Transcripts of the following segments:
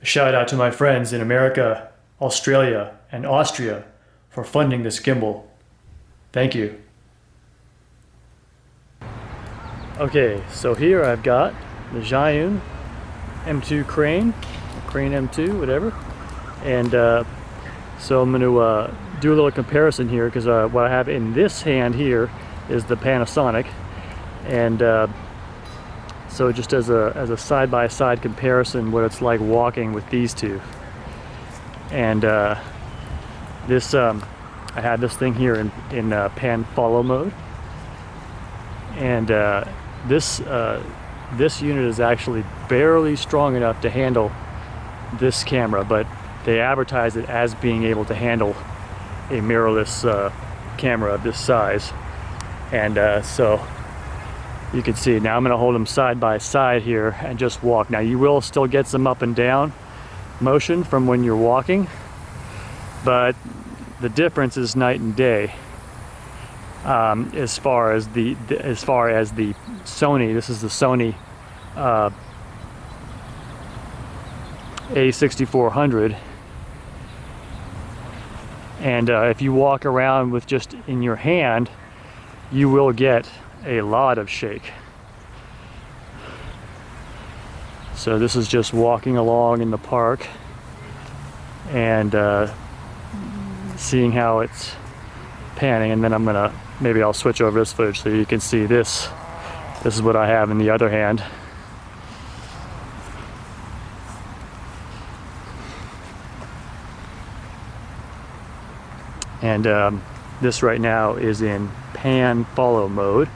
shout out to my friends in America, Australia, and Austria for funding this gimbal. Thank you. Okay, so here I've got the Zhiyun M2 crane M2, whatever. And so I'm going to do a little comparison here, because what I have in this hand here is the Panasonic. And so just as a side-by-side comparison, what it's like walking with these two. And this I have this thing here in pan follow mode, and this unit is actually barely strong enough to handle this camera, but they advertise it as being able to handle a mirrorless camera of this size. And so you can see now I'm going to hold them side by side here and just walk. Now you will still get some up and down motion from when you're walking, but the difference is night and day. As far as the Sony, this is the Sony a6400, and if you walk around with just in your hand, you will get a lot of shake. So this is just walking along in the park and seeing how it's panning, and then maybe I'll switch over this footage so you can see this. This is what I have in the other hand. And this right now is in pan follow mode,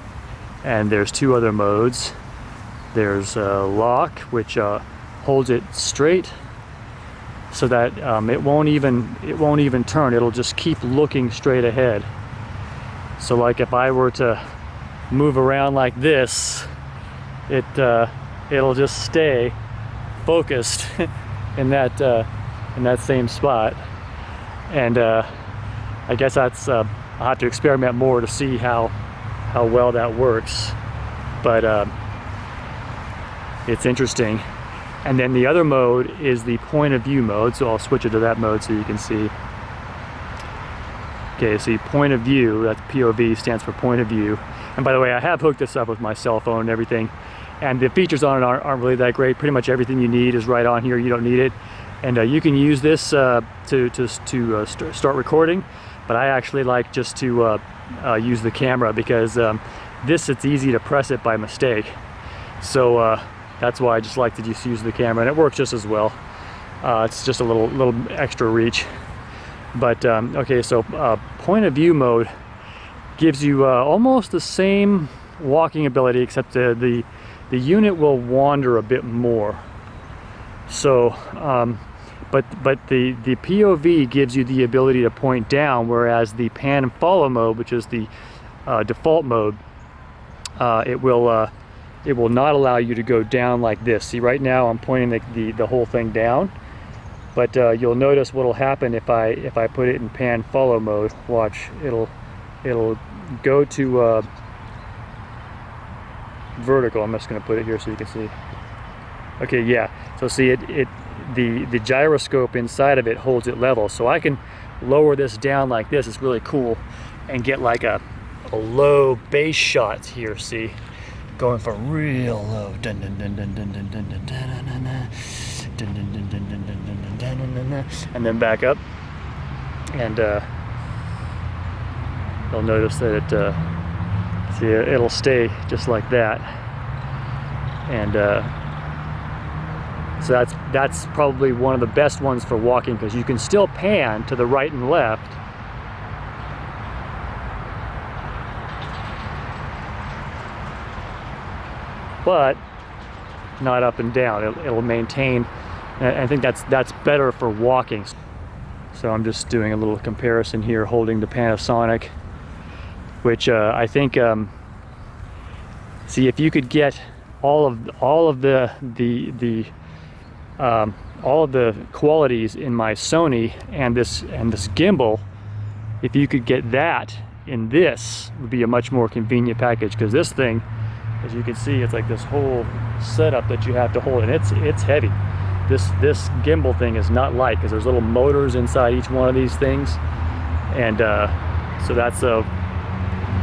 and there's two other modes. There's lock, which holds it straight so that it won't even turn. It'll just keep looking straight ahead. So like if I were to move around like this, it'll just stay focused in that same spot. And I guess that's I'll have to experiment more to see how well that works, but it's interesting. And then the other mode is the point of view mode, so I'll switch it to that mode so you can see. Okay, see, point of view, that's POV, stands for point of view. And by the way, I have hooked this up with my cell phone and everything, and the features on it aren't really that great. Pretty much everything you need is right on here. You don't need it. And you can use this to start recording, but I actually like just to use the camera, because it's easy to press it by mistake. So that's why I just like to just use the camera, and it works just as well. It's just a little extra reach. But okay, so point of view mode gives you almost the same walking ability, except the unit will wander a bit more. So but the POV gives you the ability to point down, whereas the pan and follow mode, which is the default mode, it will not allow you to go down like this. See, right now I'm pointing the whole thing down, but you'll notice what'll happen if I put it in pan follow mode. Watch, it'll go to vertical. I'm just going to put it here so you can see. Okay, yeah. So see, the gyroscope inside of it holds it level, so I can lower this down like this. It's really cool, and get like a low bass shot here. See, going for real low, and then back up, and you'll notice that see, it'll stay just like that. And so that's probably one of the best ones for walking, because you can still pan to the right and left, but not up and down. It'll maintain. I think that's better for walking. So I'm just doing a little comparison here, holding the Panasonic, which I think see, if you could get all of the qualities in my Sony and this gimbal, if you could get that in this, would be a much more convenient package, because this thing, as you can see, it's like this whole setup that you have to hold, and it's heavy. this gimbal thing is not light, because there's little motors inside each one of these things, and so that's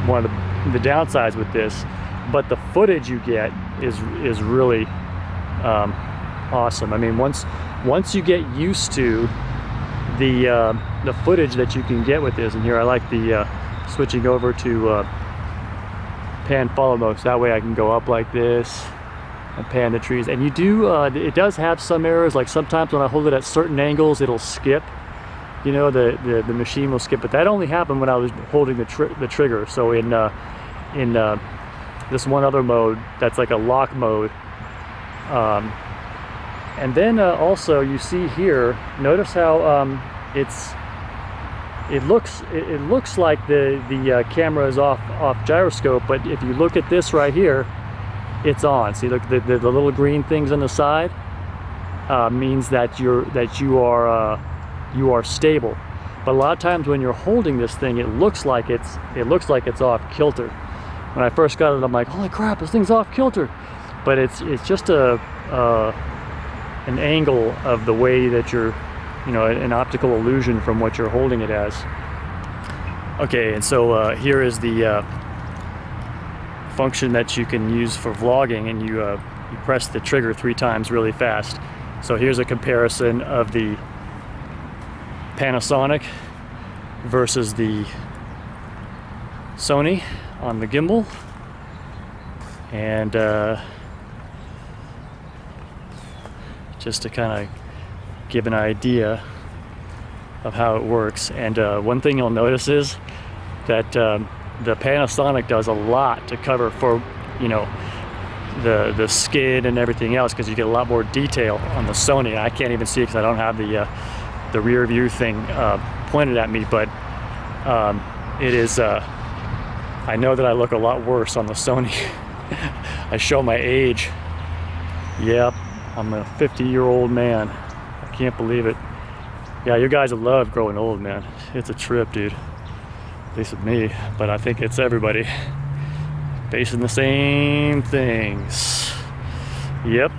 one of the downsides with this. But the footage you get is really awesome. I mean, once you get used to the footage that you can get with this, and here I like the switching over to pan follow mode, so that way I can go up like this and pan the trees. And you do, it does have some errors, like sometimes when I hold it at certain angles it'll skip, you know, the machine will skip, but that only happened when I was holding the trigger. So in this one other mode that's like a lock mode, and then also you see here, notice how it looks like the camera is off gyroscope, but if you look at this right here, it's on. See, look, the little green things on the side means that you are stable. But a lot of times when you're holding this thing, it looks like it's off kilter. When I first got it, I'm like, holy crap, this thing's off kilter. But it's just an angle of the way that you're, you know, an optical illusion from what you're holding it as. Okay, and so here is the function that you can use for vlogging, and you press the trigger 3 times really fast. So here's a comparison of the Panasonic versus the Sony on the gimbal, and just to kind of give an idea of how it works. And one thing you'll notice is that the Panasonic does a lot to cover for, you know, the skin and everything else, because you get a lot more detail on the Sony. I can't even see it because I don't have the rear view thing pointed at me, but it is I know that I look a lot worse on the Sony. I show my age. Yep, I'm a 50-year-old man. I can't believe it. Yeah, you guys love growing old, man. It's a trip, dude. At least with me, but I think it's everybody facing the same things. Yep.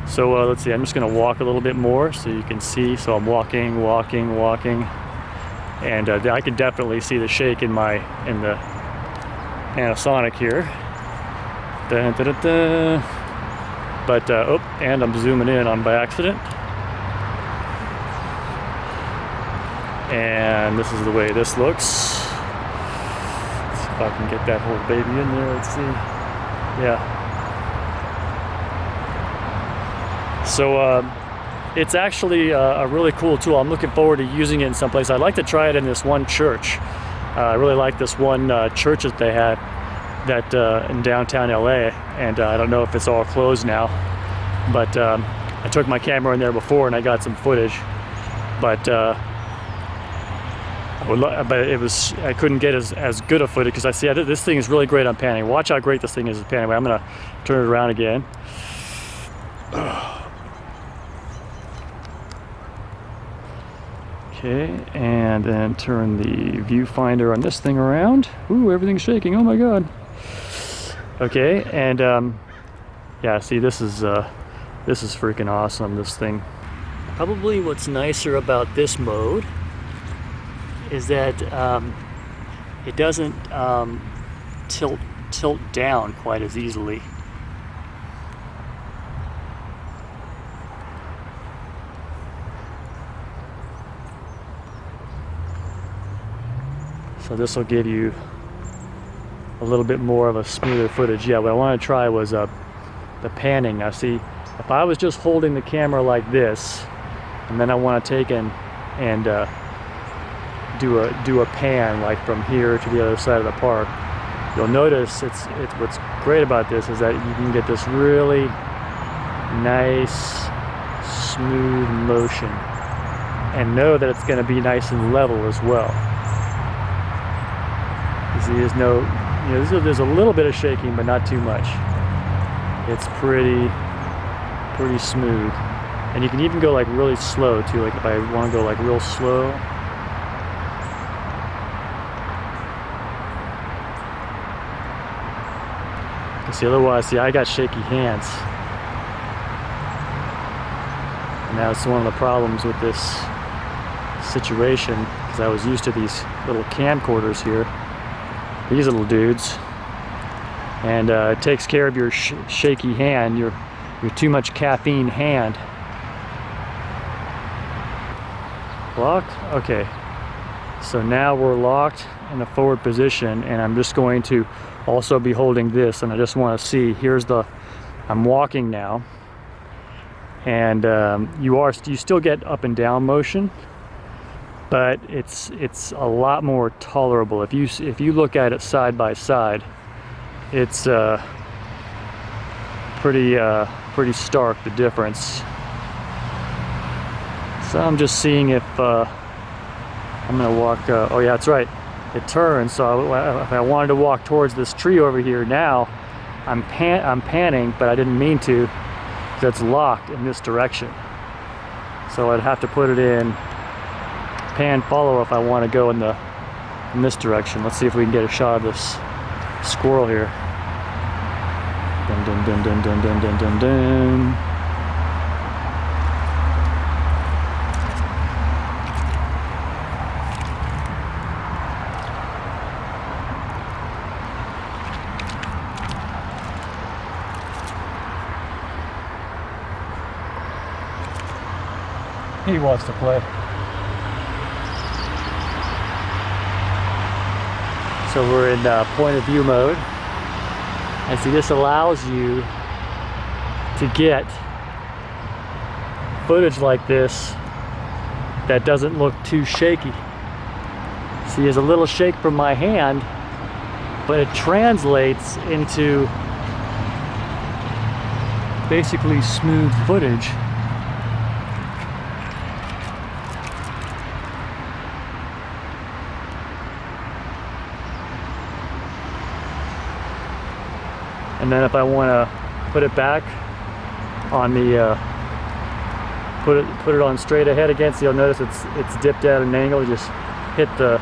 So let's see, I'm just gonna walk a little bit more so you can see. So I'm walking, and I can definitely see the shake in the Panasonic here. Dun, dun, dun, dun. But oh, and I'm zooming in on by accident. And this is the way this looks. Let's see if I can get that whole baby in there. Let's see. Yeah. So it's actually a really cool tool. I'm looking forward to using it in some place. I'd like to try it in this one church. I really like this one church that they had in downtown LA, and I don't know if it's all closed now, but I took my camera in there before and I got some footage, but I couldn't get as good a footage, because I see this thing is really great on panning. Watch how great this thing is at panning. I'm gonna turn it around again. Okay, and then turn the viewfinder on this thing around. Ooh, everything's shaking, oh my god. Okay, and yeah, see, this is freaking awesome, this thing. Probably what's nicer about this mode is that it doesn't tilt down quite as easily. So this will give you a little bit more of a smoother footage. Yeah, what I want to try was the panning. Now see, if I was just holding the camera like this, and then I want to take and do a pan like from here to the other side of the park, you'll notice it's what's great about this is that you can get this really nice smooth motion, and know that it's going to be nice and level as well. See, there's no, you know, there's a little bit of shaking, but not too much. It's pretty smooth, and you can even go like really slow too. Like if I want to go like real slow. See, otherwise, see, I got shaky hands. And that's one of the problems with this situation, because I was used to these little camcorders here, these little dudes, and it takes care of your shaky hand, your too much caffeine hand. Locked? Okay. So now we're locked in a forward position, and I'm just going to also be holding this, and I just want to see, I'm walking now, and you still get up and down motion, but it's a lot more tolerable. If you look at it side by side, it's pretty stark, the difference. So I'm just seeing if I'm gonna walk. Oh yeah, that's right. It turns. So if I wanted to walk towards this tree over here now, I'm panning, but I didn't mean to, because it's locked in this direction. So I'd have to put it in pan follow if I want to go in this direction. Let's see if we can get a shot of this squirrel here. Dun dun dun dun dun dun dun dun dun. He wants to play. So we're in point of view mode. And see, this allows you to get footage like this that doesn't look too shaky. See, there's a little shake from my hand, but it translates into basically smooth footage. And then if I want to put it back on the put it on straight ahead again, so you'll notice it's dipped at an angle. You just hit the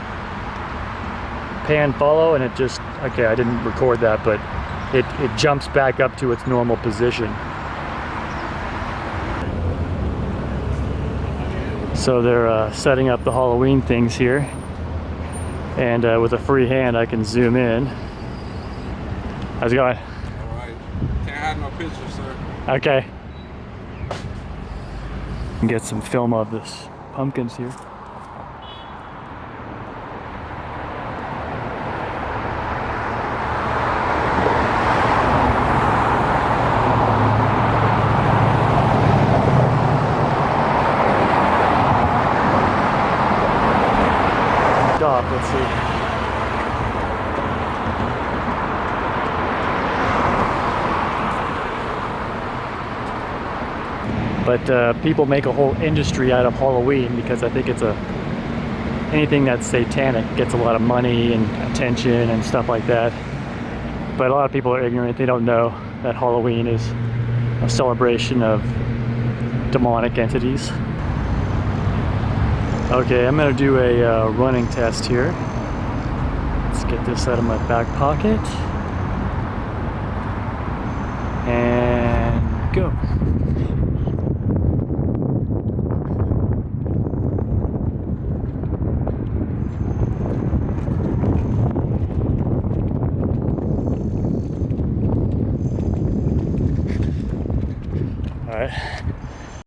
pan follow, and it just, okay, I didn't record that, but it jumps back up to its normal position. So they're setting up the Halloween things here, and with a free hand I can zoom in. How's it going? No pictures, sir. Okay. Get some film of this pumpkins here. Stop, let's see. But people make a whole industry out of Halloween, because I think it's anything that's satanic gets a lot of money and attention and stuff like that. But a lot of people are ignorant. They don't know that Halloween is a celebration of demonic entities. Okay, I'm gonna do a running test here. Let's get this out of my back pocket. And go. All right.